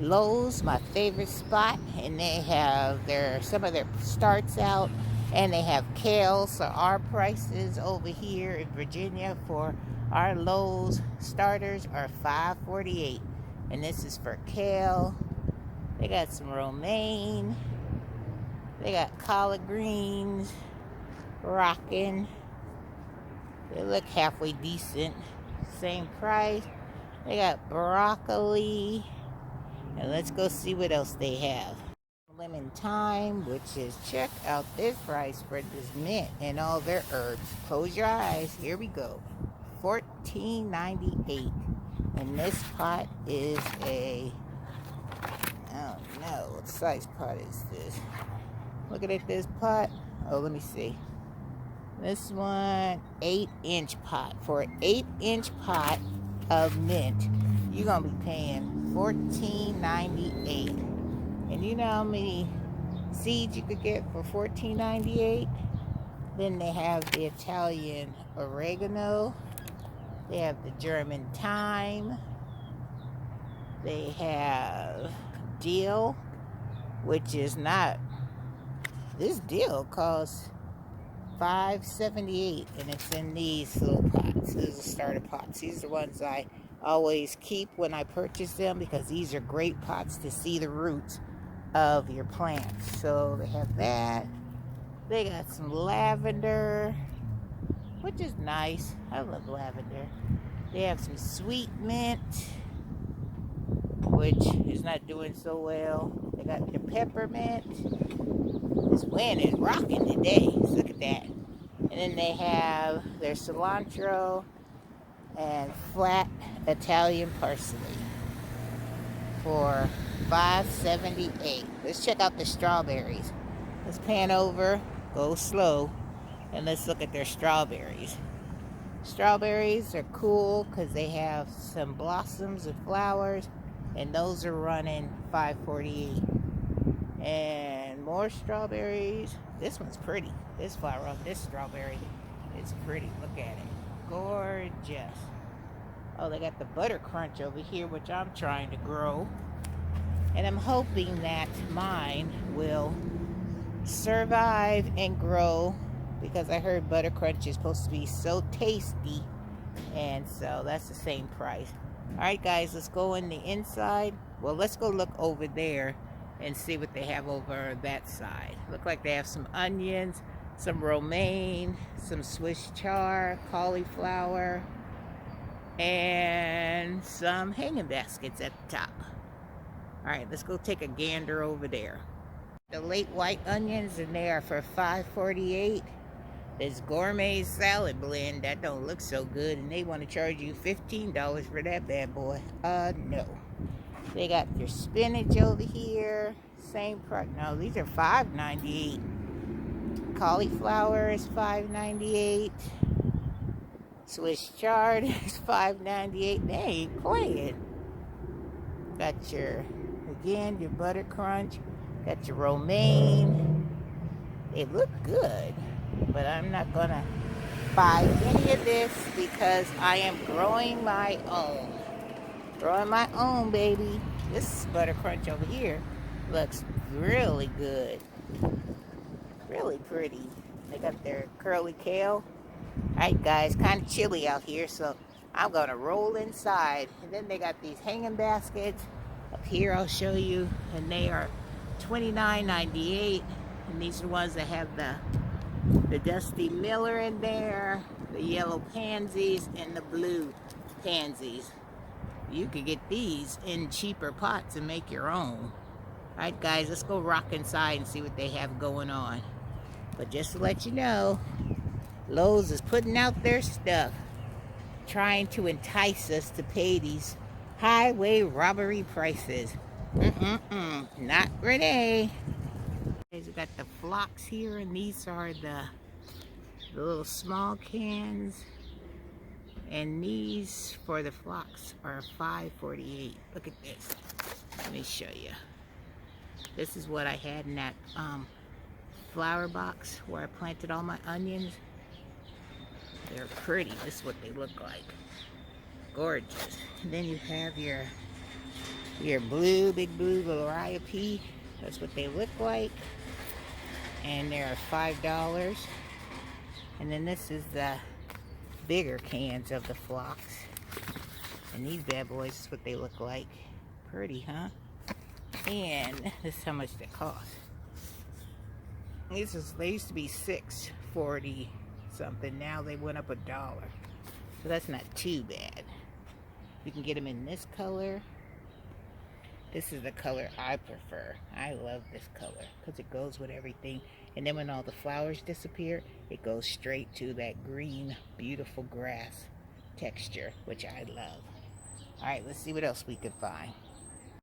Lowe's, my favorite spot, and they have some of their starts out, and they have kale. So our prices over here in Virginia for our Lowe's starters are $5.48, and this is for kale. They got some romaine. They got collard greens, rockin'. They look halfway decent. Same price. They got broccoli. And let's go see what else they have. Lemon thyme, which is, check out this price for this mint and all their herbs. Close your eyes. Here we go. $14.98. And this pot is I don't know. What size pot is this? Looking at this pot. Oh, let me see. This one, 8-inch pot. For an 8-inch pot of mint, you're going to be paying $14.98. And you know how many seeds you could get for $14.98? Then they have the Italian oregano. They have the German thyme. They have dill, which is not, this dill costs $5.78, and it's in these little pots. These are starter pots. These are the ones I always keep when I purchase them, because these are great pots to see the roots of your plants. So they have that. They got some lavender, which is nice. I love lavender. They have some sweet mint, which is not doing so well. They got the peppermint. This wind is rocking today. Look at that. And then they have their cilantro and flat Italian parsley for $5.78. Let's check out the strawberries. Let's pan over, go slow, and let's look at their strawberries. Strawberries are cool because they have some blossoms and flowers, and those are running $5.48. And more strawberries. This one's pretty. This flower on this strawberry is pretty. Look at it. Gorgeous. Oh, they got the butter crunch over here, which I'm trying to grow. And I'm hoping that mine will survive and grow, because I heard butter crunch is supposed to be so tasty. And so that's the same price. Alright guys, let's go in the inside. Well, let's go look over there and see what they have over that side. Look like they have some onions, some romaine, some Swiss chard, cauliflower, and some hanging baskets at the top. Alright, let's go take a gander over there. The late white onions, and they are for $5.48. This gourmet salad blend, that don't look so good, and they want to charge you $15 for that bad boy. No. They got your spinach over here. Same price. No, these are $5.98. Cauliflower is $5.98. Swiss chard is $5.98. They ain't playing. Got your, again, your butter crunch. Got your romaine. They look good, but I'm not gonna buy any of this because I am growing my own. Growing my own, baby. This butter crunch over here looks really good. Really pretty. They got their curly kale. Alright guys, kind of chilly out here, so I'm gonna roll inside. And then they got these hanging baskets. Up here I'll show you, and they are $29.98. And these are the ones that have the Dusty Miller in there, the yellow pansies, and the blue pansies. You could get these in cheaper pots and make your own. Alright guys, let's go rock inside and see what they have going on. But just to let you know, Lowe's is putting out their stuff, trying to entice us to pay these highway robbery prices. Not Renee. We got the flocks here, and these are the little small cans. And these for the flocks are $5.48. Look at this. Let me show you. This is what I had in that flower box where I planted all my onions. They're pretty. This is what they look like. Gorgeous. And then you have your Your blue, big blue variety. That's what they look like. And they're $5. And then this is the bigger cans of the phlox. And these bad boys is what they look like. Pretty, huh? And this is how much they cost. They used to be $6.40 something. Now they went up $1. So that's not too bad. You can get them in this color. This is the color I prefer. I love this color because it goes with everything. And then when all the flowers disappear, it goes straight to that green, beautiful grass texture, which I love. All right, let's see what else we can find.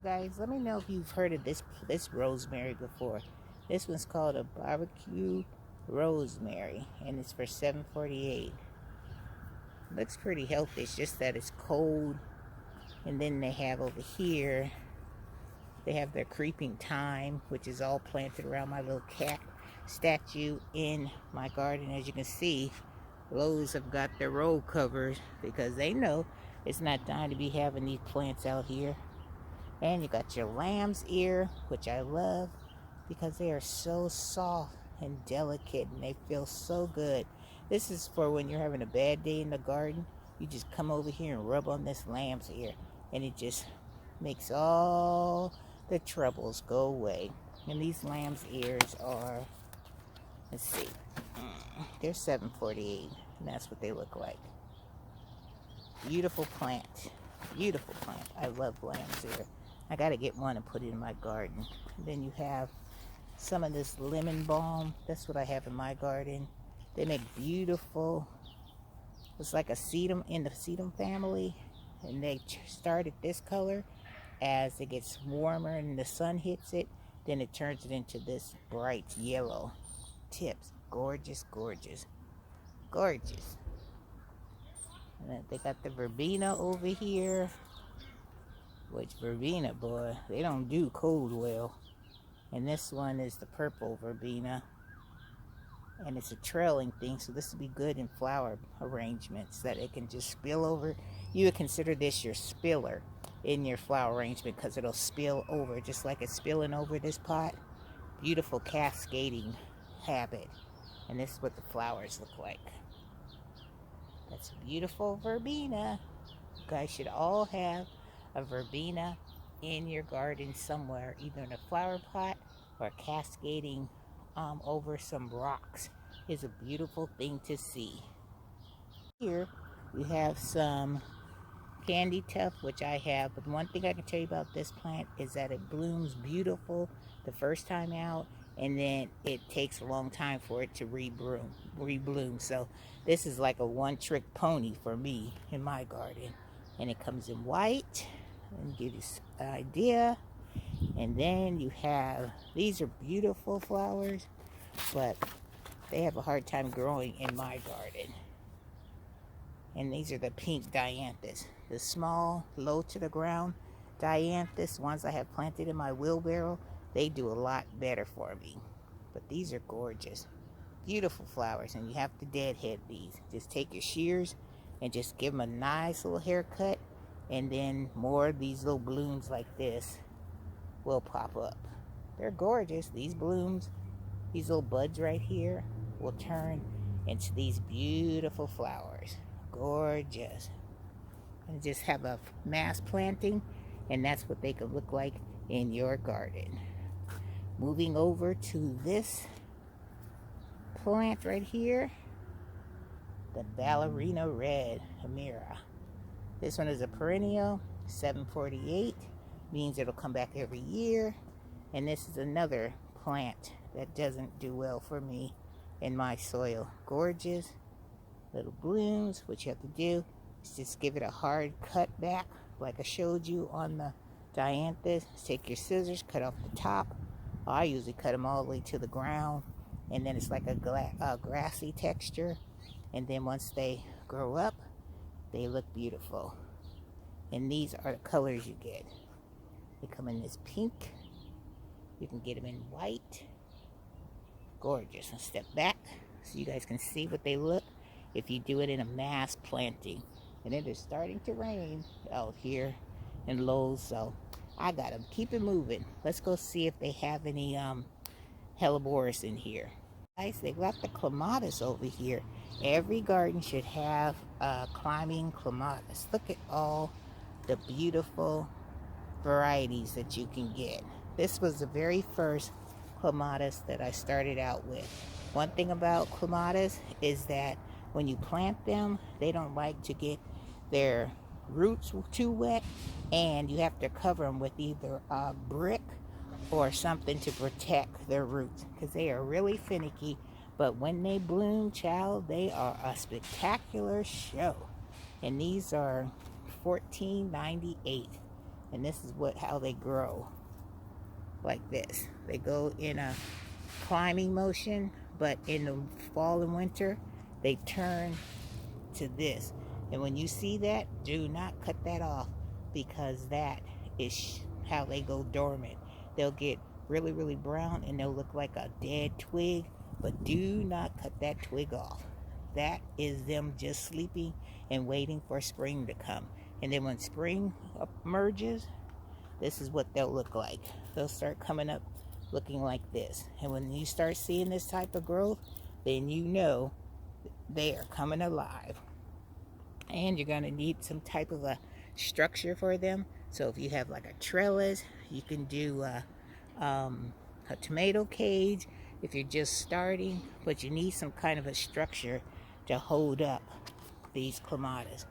Guys, let me know if you've heard of this rosemary before. This one's called a barbecue rosemary, and it's for $7.48. Looks pretty healthy. It's just that it's cold. And then they have over here, they have their creeping thyme, which is all planted around my little cat statue in my garden. As you can see, Lowe's have got their roll covers because they know it's not time to be having these plants out here. And you got your lamb's ear, which I love because they are so soft and delicate and they feel so good. This is for when you're having a bad day in the garden. You just come over here and rub on this lamb's ear and it just makes all the troubles go away. And these lamb's ears are, let's see, they're $7.48, and that's what they look like. Beautiful plant. Beautiful plant. I love lamb's ear. I gotta get one and put it in my garden. And then you have some of this lemon balm. That's what I have in my garden. They make beautiful, it's like a sedum in the sedum family. And they start at this color. As it gets warmer and the sun hits it, then it turns it into this bright yellow tips. Gorgeous, gorgeous, gorgeous. And then they got the verbena over here. Which verbena, boy, they don't do cold well. And this one is the purple verbena. And it's a trailing thing, so this would be good in flower arrangements that it can just spill over. You would consider this your spiller in your flower arrangement because it'll spill over just like it's spilling over this pot. Beautiful cascading habit. And this is what the flowers look like. That's beautiful verbena. You guys should all have a verbena in your garden somewhere, either in a flower pot or cascading over some rocks. Is a beautiful thing to see. Here we have some candy tuft, which I have, but one thing I can tell you about this plant is that it blooms beautiful the first time out, and then it takes a long time for it to rebloom. So this is like a one-trick pony for me in my garden. And it comes in white, and give you an idea. And then you have, these are beautiful flowers, but they have a hard time growing in my garden. And these are the pink dianthus. The small, low to the ground dianthus, ones I have planted in my wheelbarrow, they do a lot better for me. But these are gorgeous. Beautiful flowers, and you have to deadhead these. Just take your shears and just give them a nice little haircut, and then more of these little blooms like this will pop up. They're gorgeous. These blooms, these little buds right here, will turn into these beautiful flowers. Gorgeous. And just have a mass planting, and that's what they could look like in your garden. Moving over to this plant right here, the ballerina red Amira. This one is a perennial, $7.48, means it'll come back every year. And this is another plant that doesn't do well for me in my soil. Gorgeous little blooms. What you have to do is just give it a hard cut back like I showed you on the dianthus. Take your scissors, cut off the top. I usually cut them all the way to the ground, and then it's like a grassy texture. And then once they grow up, they look beautiful. And these are the colors you get. They come in this pink. You can get them in white. Gorgeous. I'll step back so you guys can see what they look if you do it in a mass planting. And it is starting to rain out here in Lowe's, so I got them. Keep it moving. Let's go see if they have any hellebores in here. Guys, they got the clematis over here. Every garden should have climbing clematis. Look at all the beautiful varieties that you can get. This was the very first clematis that I started out with. One thing about clematis is that when you plant them, they don't like to get their roots too wet, and you have to cover them with either a brick or something to protect their roots, because they are really finicky. But when they bloom, child, they are a spectacular show. And these are $14.98, and this is how they grow, like this. They go in a climbing motion, but in the fall and winter they turn to this. And when you see that, do not cut that off, because that is how they go dormant. They'll get really, really brown and they'll look like a dead twig, but do not cut that twig off. That is them just sleeping and waiting for spring to come. And then when spring emerges, this is what they'll look like. They'll start coming up looking like this. And when you start seeing this type of growth, then you know they are coming alive. And you're going to need some type of a structure for them. So if you have like a trellis, you can do a tomato cage if you're just starting, but you need some kind of a structure to hold up these clematis.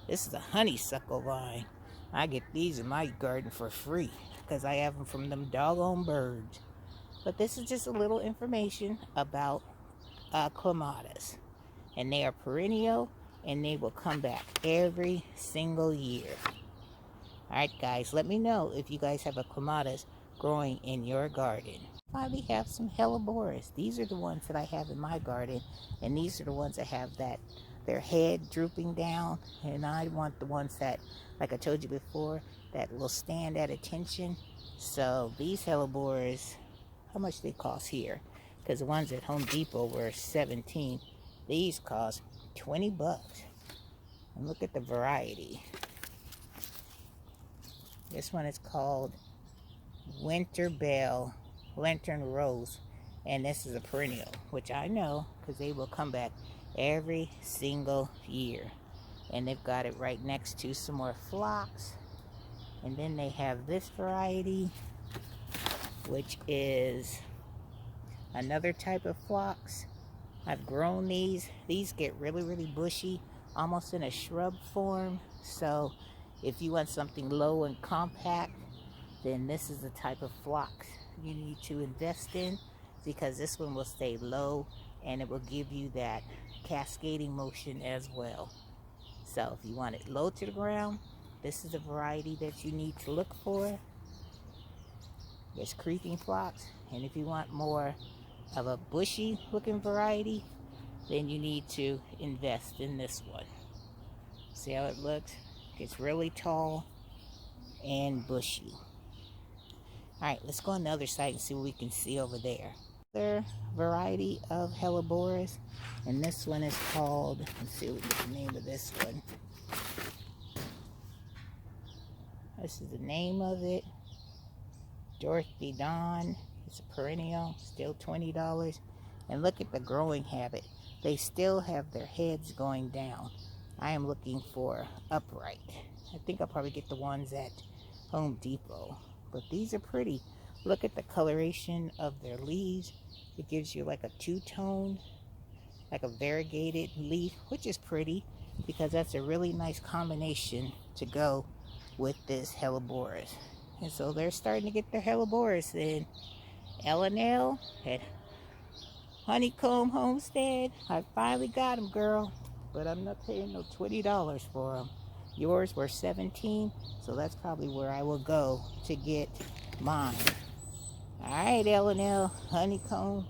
This is a honeysuckle vine. I get these in my garden for free because I have them from them doggone birds. But this is just a little information about clematis. And they are perennial, and they will come back every single year. Alright guys, let me know if you guys have a clematis growing in your garden. Finally have some hellebores. These are the ones that I have in my garden, and these are the ones that have their head drooping down, and I want the ones that, like I told you before, that will stand at attention. So these hellebores, how much they cost here? Because the ones at Home Depot were $17. These cost $20. And look at the variety. This one is called Winter Bell Lantern Rose, and this is a perennial, which I know because they will come back every single year. And they've got it right next to some more phlox. And then they have this variety, which is another type of phlox. I've grown these. These get really, really bushy, almost in a shrub form. So if you want something low and compact, then this is the type of phlox you need to invest in, because this one will stay low and it will give you that cascading motion as well. So if you want it low to the ground, this is the variety that you need to look for. There's creeping phlox. And if you want more of a bushy looking variety, then you need to invest in this one. See how it looks? It's really tall and bushy. Alright, let's go on the other side and see what we can see over there. Another variety of hellebores, and this one is called, let's see what the name of this one. This is the name of it. Dorothy Dawn. It's a perennial, still $20. And look at the growing habit. They still have their heads going down. I am looking for upright. I think I'll probably get the ones at Home Depot. But these are pretty. Look at the coloration of their leaves. It gives you like a two-tone, like a variegated leaf, which is pretty because that's a really nice combination to go with this hellebores. And so they're starting to get their hellebores in. L&L at Honeycomb Homestead. I finally got them, girl. But I'm not paying no $20 for them. Yours were $17, so that's probably where I will go to get mine. Alright, L&L Honeycomb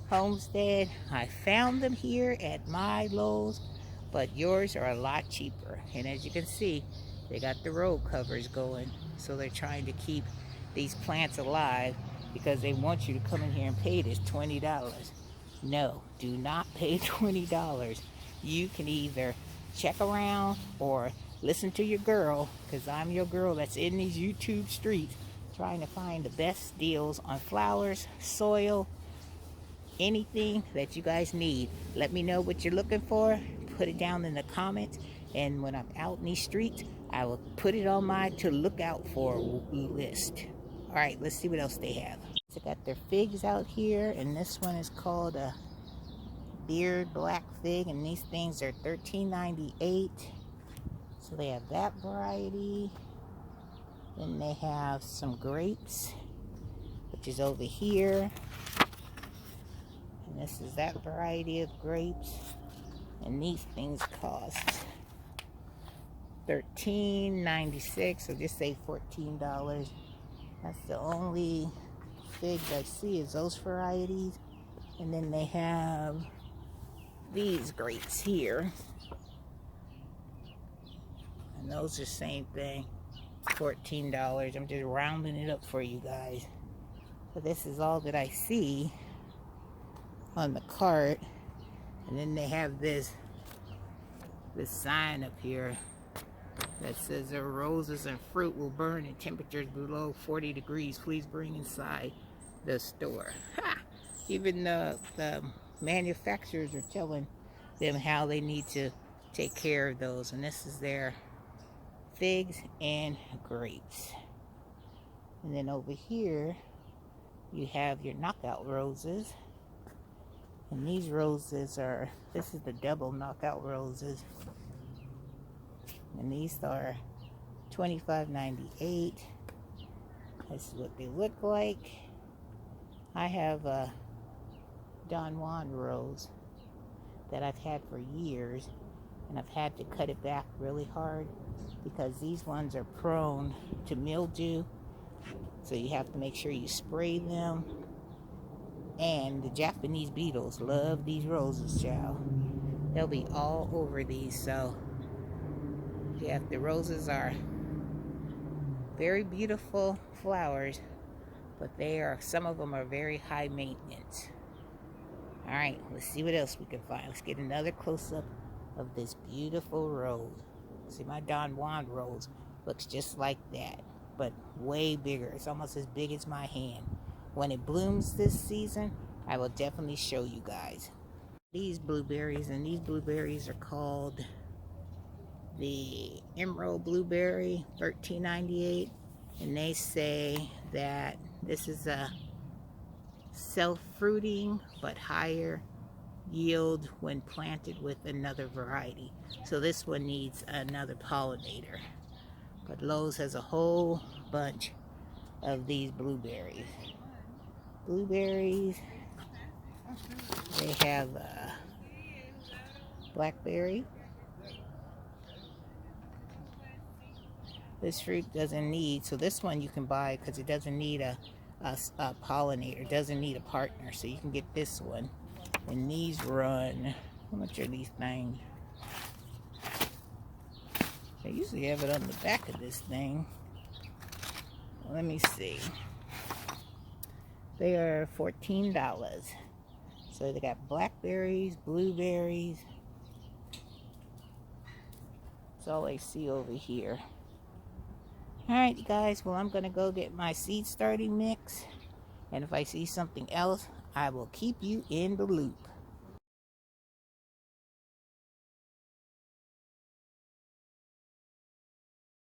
Homestead. I found them here at my Lowe's, but yours are a lot cheaper. And as you can see, they got the road covers going, so they're trying to keep these plants alive because they want you to come in here and pay this $20. No, do not pay $20. You can either check around or listen to your girl, because I'm your girl that's in these YouTube streets trying to find the best deals on flowers, soil, anything that you guys need. Let me know what you're looking for. Put it down in the comments, and when I'm out in these streets, I will put it on my to look out for list. All right, let's see what else they have. So they got their figs out here, and this one is called a beard black fig, and these things are $13.98. So they have that variety. Then they have some grapes, which is over here. And this is that variety of grapes. And these things cost $13.96, so just say $14. That's the only figs I see is those varieties. And then they have these grapes here. And those are the same thing, $14. I'm just rounding it up for you guys. So this is all that I see on the cart. And then they have this sign up here that says their roses and fruit will burn in temperatures below 40 degrees. Please bring inside the store. Ha! Even the manufacturers are telling them how they need to take care of those. And this is their figs and grapes. And then over here you have your knockout roses. And these roses are, this is the double knockout roses. And these are $25.98. This is what they look like. I have a Don Juan rose that I've had for years, and I've had to cut it back really hard because these ones are prone to mildew. So you have to make sure you spray them. And the Japanese beetles love these roses, child. They'll be all over these. So yeah, the roses are very beautiful flowers, but some of them are very high maintenance. All right, let's see what else we can find. Let's get another close-up of this beautiful rose. See, my Don Juan rose looks just like that, but way bigger. It's almost as big as my hand. When it blooms this season, I will definitely show you guys. These blueberries, and these blueberries are called the Emerald Blueberry, $13.98. And they say that this is a self-fruiting but higher yield when planted with another variety. So this one needs another pollinator. But Lowe's has a whole bunch of these blueberries. Blueberries. They have blackberry. This fruit doesn't need, so this one you can buy because it doesn't need a pollinator, doesn't need a partner, so you can get this one. And these run, how much are these things? They usually have it on the back of this thing. Let me see. They are $14. So they got blackberries, blueberries. That's all I see over here. Alright guys, well I'm going to go get my seed starting mix. And if I see something else, I will keep you in the loop.